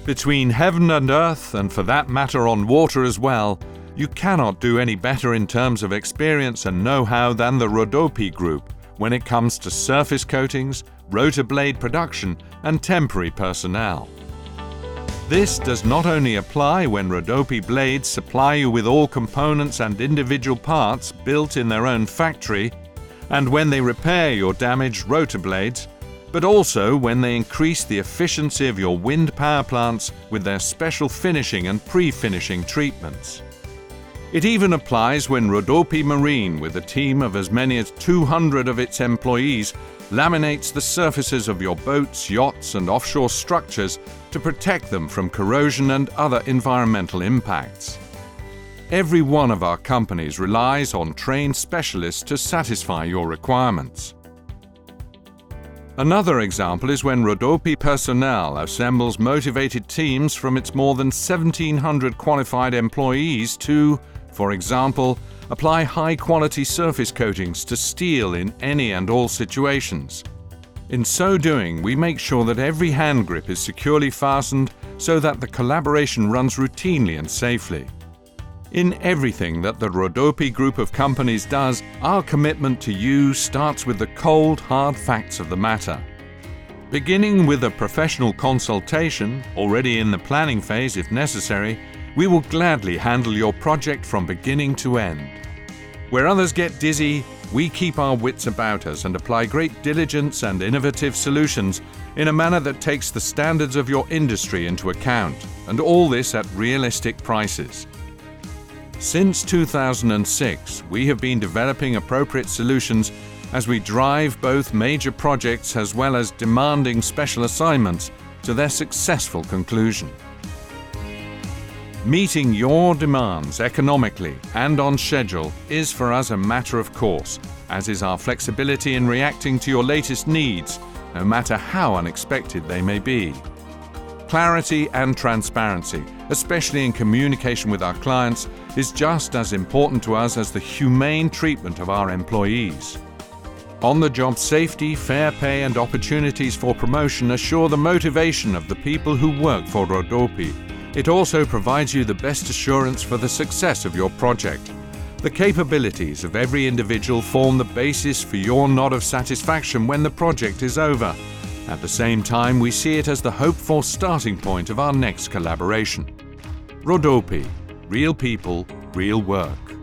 Between heaven and earth, and for that matter on water as well, you cannot do any better in terms of experience and know-how than the Rodopi group when it comes to surface coatings, rotor blade production and temporary personnel. This does not only apply when Rodopi blades supply you with all components and individual parts built in their own factory, and when they repair your damaged rotor blades, but also when they increase the efficiency of your wind power plants with their special finishing and pre-finishing treatments. It even applies when Rodopi Marine, with a team of as many as 200 of its employees, laminates the surfaces of your boats, yachts and offshore structures to protect them from corrosion and other environmental impacts. Every one of our companies relies on trained specialists to satisfy your requirements. Another example is when Rodopi personnel assembles motivated teams from its more than 1,700 qualified employees to, for example, apply high-quality surface coatings to steel in any and all situations. In so doing, we make sure that every hand grip is securely fastened so that the collaboration runs routinely and safely. In everything that the Rodopi group of companies does, our commitment to you starts with the cold, hard facts of the matter. Beginning with a professional consultation, already in the planning phase if necessary, we will gladly handle your project from beginning to end. Where others get dizzy, we keep our wits about us and apply great diligence and innovative solutions in a manner that takes the standards of your industry into account, and all this at realistic prices. Since 2006, we have been developing appropriate solutions as we drive both major projects as well as demanding special assignments to their successful conclusion. Meeting your demands economically and on schedule is for us a matter of course, as is our flexibility in reacting to your latest needs, no matter how unexpected they may be. Clarity and transparency, especially in communication with our clients, is just as important to us as the humane treatment of our employees. On-the-job safety, fair pay and opportunities for promotion assure the motivation of the people who work for Rodopi. It also provides you the best assurance for the success of your project. The capabilities of every individual form the basis for your nod of satisfaction when the project is over. At the same time, we see it as the hoped-for starting point of our next collaboration. Rodopi, real people, real work.